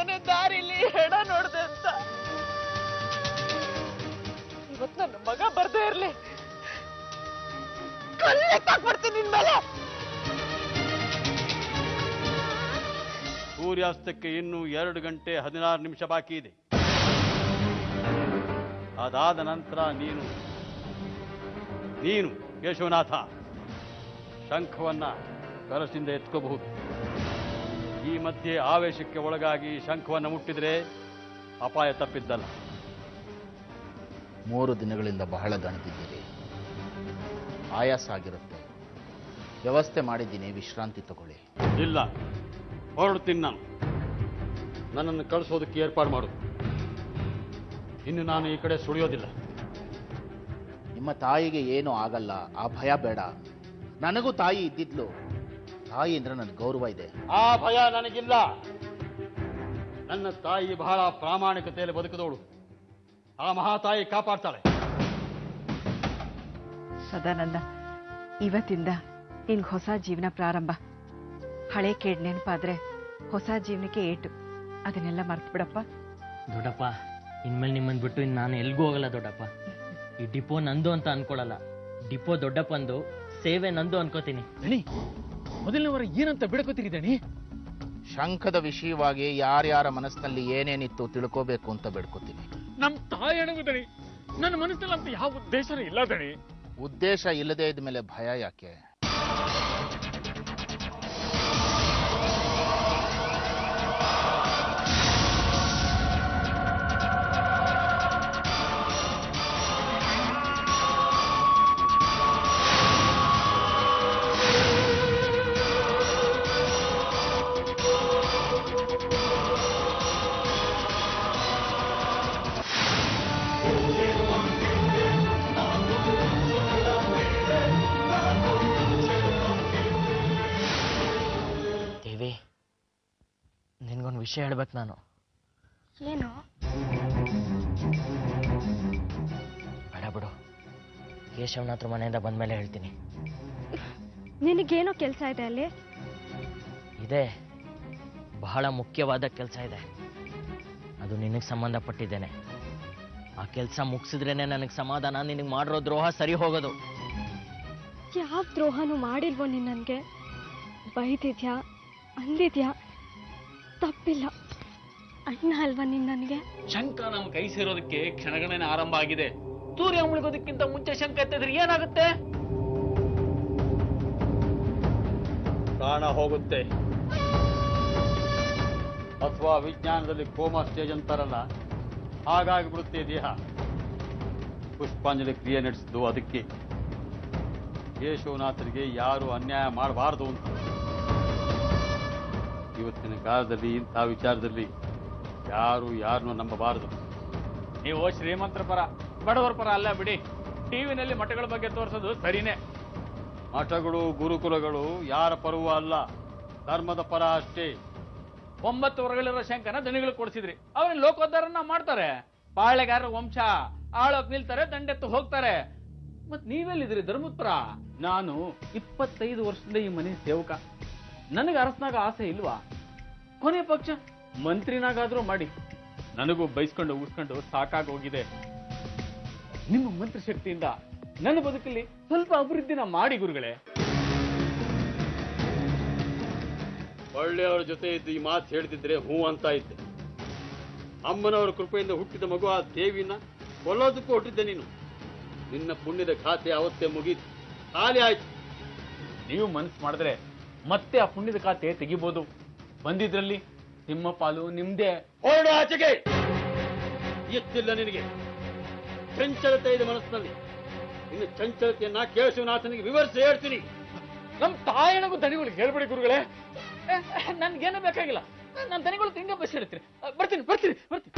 ಕೊನೆ ದಾರಿಲಿ ಹೆಣ ನೋಡ್ದೆ ಅಂತ. ಇವತ್ತು ನನ್ನ ಮಗ ಬರ್ದೇ ಇರ್ಲಿ, ಕಲ್ಲೆತ್ತಾಕ್ಬಿಡ್ತೀನಿ ನಿನ್ ಮೇಲೆ. ಸೂರ್ಯಾಸ್ತಕ್ಕೆ ಇನ್ನು 2 ಗಂಟೆ 16 ನಿಮಿಷ ಬಾಕಿ ಇದೆ. ಅದಾದ ನಂತರ ನೀನು ಕೇಶವನಾಥ ಶಂಖವನ್ನ ಕಲಶದಿಂದ ಎತ್ಕೋಬಹುದು. ಈ ಮಧ್ಯೆ ಆವೇಶಕ್ಕೆ ಒಳಗಾಗಿ ಶಂಖವನ್ನು ಮುಟ್ಟಿದ್ರೆ ಅಪಾಯ ತಪ್ಪಿದ್ದಲ್ಲ. 3 ದಿನಗಳಿಂದ ಬಹಳ ದಣಿದಿದ್ದೀರಿ, ಆಯಾಸ ಆಗಿರುತ್ತೆ. ವ್ಯವಸ್ಥೆ ಮಾಡಿದ್ದೀನಿ, ವಿಶ್ರಾಂತಿ ತಗೊಳ್ಳಿ. ಇಲ್ಲ, ಹೊರಡ್ತೀನಿ ನಾನು. ನನ್ನನ್ನು ಕಳಿಸೋದಕ್ಕೆ ಏರ್ಪಾಡು ಮಾಡು. ಇನ್ನು ನಾನು ಈ ಕಡೆ ಸುಳಿಯೋದಿಲ್ಲ. ನಿಮ್ಮ ತಾಯಿಗೆ ಏನೂ ಆಗಲ್ಲ, ಆ ಭಯ ಬೇಡ. ನನಗೂ ತಾಯಿ ಇದ್ದಿದ್ಲು, ತಾಯಿ ಅಂದ್ರೆ ನನಗೆ ಗೌರವ ಇದೆ. ಆ ಭಯ ನನಗಿಲ್ಲ. ನನ್ನ ತಾಯಿ ಬಹಳ ಪ್ರಾಮಾಣಿಕತೆಯಲ್ಲಿ ಬದುಕಿದವಳು. ಆ ಮಹಾತಾಯಿ ಕಾಪಾಡ್ತಾಳೆ. ಸದಾನಂದ, ಇವತ್ತಿಂದ ನಿನ್ಗೆ ಹೊಸ ಜೀವನ ಪ್ರಾರಂಭ. ಹಳೆ ಕೇಡ್ ನೆನಪಾದ್ರೆ ಹೊಸ ಜೀವನಕ್ಕೆ ಏಟು. ಅದನ್ನೆಲ್ಲ ಮರ್ತು ಬಿಡಪ್ಪ. ದೊಡ್ಡಪ್ಪ, ಇನ್ಮೇಲೆ ನಿಮ್ಮನ್ನು ಬಿಟ್ಟು ಇನ್ನು ನಾನು ಎಲ್ಗೂ ಹೋಗಲ್ಲ ದೊಡ್ಡಪ್ಪ. ಈ ಡಿಪೋ ನಂದು ಅಂತ ಅನ್ಕೊಳ್ಳಲ್ಲ. ಡಿಪೋ ದೊಡ್ಡಪ್ಪಂದು, ಸೇವೆ ನಂದು ಅನ್ಕೋತೀನಿ. ದಣಿ, ಮೊದಲನೇ ವಾರ ಏನಂತ ಬಿಡ್ಕೋತೀರಿ ದಣಿ? ಶಂಖದ ವಿಷಯವಾಗಿ ಯಾರ್ಯಾರ ಮನಸ್ಸಿನಲ್ಲಿ ಏನೇನಿತ್ತು ತಿಳ್ಕೋಬೇಕು ಅಂತ ಬೇಡ್ಕೋತೀನಿ. ನಮ್ ತಾಯಿ ಅಣಗು ದಣಿ, ನನ್ನ ಮನಸ್ಸಿನಲ್ಲಿ ಅಂತ ಯಾವ ಉದ್ದೇಶನೂ ಇಲ್ಲ ದಣಿ. ಉದ್ದೇಶ ಇಲ್ಲದೆ ಇದ್ಮೇಲೆ ಭಯ ಯಾಕೆ? ದೇವಿ, ನಿನ್ಗೊಂದು ವಿಷಯ ಹೇಳ್ಬೇಕು ನಾನು. ಏನು? ಬೇಡ ಬಿಡು, ಕೇಶವನಾಥ್ರ ಮನೆಯಿಂದ ಬಂದ್ಮೇಲೆ ಹೇಳ್ತೀನಿ. ನಿನಗೇನೋ ಕೆಲಸ ಇದೆ ಅಲ್ಲಿ? ಇದೆ, ಬಹಳ ಮುಖ್ಯವಾದ ಕೆಲಸ ಇದೆ. ಅದು ನಿನಗೆ ಸಂಬಂಧಪಟ್ಟಿದ್ದೇನೆ. ಆ ಕೆಲಸ ಮುಗಿಸಿದ್ರೇನೆ ನನಗೆ ಸಮಾಧಾನ. ನಿನಗೆ ಮಾಡಿರೋ ದ್ರೋಹ ಸರಿ ಹೋಗೋದು. ಯಾವ ದ್ರೋಹನೂ ಮಾಡಿಲ್ವೋ ನೀನು ನನಗೆ? ಬೈದಿದ್ಯಾ, ಅಂದಿದ್ಯಾ? ತಪ್ಪಿಲ್ಲ, ಅಣ್ಣ ಅಲ್ವಾ ನೀನು ನನಗೆ? ಶಂಕ ನಮ್ಮ ಕೈ ಸೇರೋದಕ್ಕೆ ಕ್ಷಣಗಣನೆ ಆರಂಭ ಆಗಿದೆ. ಸೂರ್ಯ ಮುಳುಗೋದಕ್ಕಿಂತ ಮುಂಚೆ ಶಂಕ ಎತ್ತಿದ್ರೆ ಏನಾಗುತ್ತೆ? ಪ್ರಾಣ ಹೋಗುತ್ತೆ, ಅಥವಾ ವಿಜ್ಞಾನದಲ್ಲಿ ಕೋಮಾ ಸ್ಟೇಜ್ ಅಂತಾರಲ್ಲ, ಹಾಗಾಗಿ ಬಿಡುತ್ತೆ ದೇಹ. ಪುಷ್ಪಾಂಜಲಿ ಕ್ರಿಯೆ ನಡೆಸಿದ್ದು ಅದಕ್ಕೆ. ಕೇಶವನಾಥರಿಗೆ ಯಾರು ಅನ್ಯಾಯ ಮಾಡಬಾರದು ಅಂತ. ಇವತ್ತಿನ ಕಾಲದಲ್ಲಿ ಇಂಥ ವಿಚಾರದಲ್ಲಿ ಯಾರು ಯಾರನ್ನೂ ನಂಬಬಾರದು. ನೀವು ಶ್ರೀಮಂತರ ಪರ, ಬಡವರ ಪರ ಅಲ್ಲ ಬಿಡಿ. ಟಿವಿನಲ್ಲಿ ಮಠಗಳ ಬಗ್ಗೆ ತೋರಿಸೋದು ಸರಿನೇ. ಮಠಗಳು, ಗುರುಕುಲಗಳು ಯಾರ ಪರವೂ ಅಲ್ಲ, ಧರ್ಮದ ಪರ ಅಷ್ಟೇ. 9 ವರ್ಗಗಳಿರೋ ಶಂಕನ ದಣಿಗಳು ಕೊಡಿಸಿದ್ರಿ, ಅವ್ರನ್ನ ಲೋಕೋದ್ಧಾರನ ಮಾಡ್ತಾರೆ. ಪಾಳೆಗಾರರ ವಂಶ ಆಳೋಕ್ ನಿಲ್ತಾರೆ, ದಂಡೆತ್ತು ಹೋಗ್ತಾರೆ. ಮತ್ ನೀವೆಲ್ಲಿದ್ರಿ ಧರ್ಮದ ಪರ? ನಾನು 25 ವರ್ಷದಿಂದ ಈ ಮನೆ ಸೇವಕ. ನನಗೆ ಅರಸನಾಗ ಆಸೆ ಇಲ್ವಾ? ಕೊನೆ ಪಕ್ಷ ಮಂತ್ರಿನಾಗಾದ್ರೂ ಮಾಡಿ. ನನಗೂ ಬೈಸ್ಕೊಂಡು ಉಗಿಸ್ಕೊಂಡು ಸಾಕಾಗಿ ಹೋಗಿದೆ. ನಿಮ್ಮ ಮಂತ್ರ ಶಕ್ತಿಯಿಂದ ನನ್ನ ಬದುಕಲ್ಲಿ ಸ್ವಲ್ಪ ಅಭಿವೃದ್ಧಿನ ಮಾಡಿ ಗುರುಗಳೇ. ಒಳ್ಳೆಯವರ ಜೊತೆ ಇದ್ದು ಈ ಮಾತು ಹೇಳ್ತಿದ್ರೆ ಹೂ ಅಂತ ಇದ್ದೆ. ಅಮ್ಮನವರ ಕೃಪೆಯಿಂದ ಹುಟ್ಟಿದ ಮಗು ಆ ದೇವಿನ ಕೊಲ್ಲೋದಕ್ಕೂ ಹೊಟ್ಟಿದ್ದೆ ನೀನು. ನಿನ್ನ ಪುಣ್ಯದ ಖಾತೆ ಅವತ್ತೇ ಮುಗೀತು, ಖಾಲಿ ಆಯ್ತು. ನೀವು ಮನಸ್ಸು ಮಾಡಿದ್ರೆ ಮತ್ತೆ ಆ ಪುಣ್ಯದ ಖಾತೆ ತೆಗಿಬಹುದು. ಬಂದಿದ್ರಲ್ಲಿ ನಿಮ್ಮ ಪಾಲು ನಿಮ್ದೇ. ಹೊರಡು ಆಚೆಗೆ. ಎತ್ತಿಲ್ಲ ನಿನಗೆ, ಚಂಚಲತೆ ಇದೆ ಮನಸ್ಸಿನಲ್ಲಿ. ಇನ್ನು ಚಂಚಲತೆಯನ್ನ ಕೇಶವನಾಥನಿಗೆ ವಿವರಿಸಿ ಹೇಳ್ತೀನಿ. ನಮ್ ತಾಯಣಗೂ ದನಿಗಳಿಗೆ ಹೇಳ್ಬೇಡಿ ಗುರುಗಳೇ. ನನ್ಗೇನೂ ಬೇಕಾಗಿಲ್ಲ. ನನ್ನ ದನಿಗಳು ತಿಂಗ ಬಸ್ ಹೇಳ್ತೀನಿ. ಬರ್ತೀನಿ ಬರ್ತೀನಿ ಬರ್ತೀನಿ.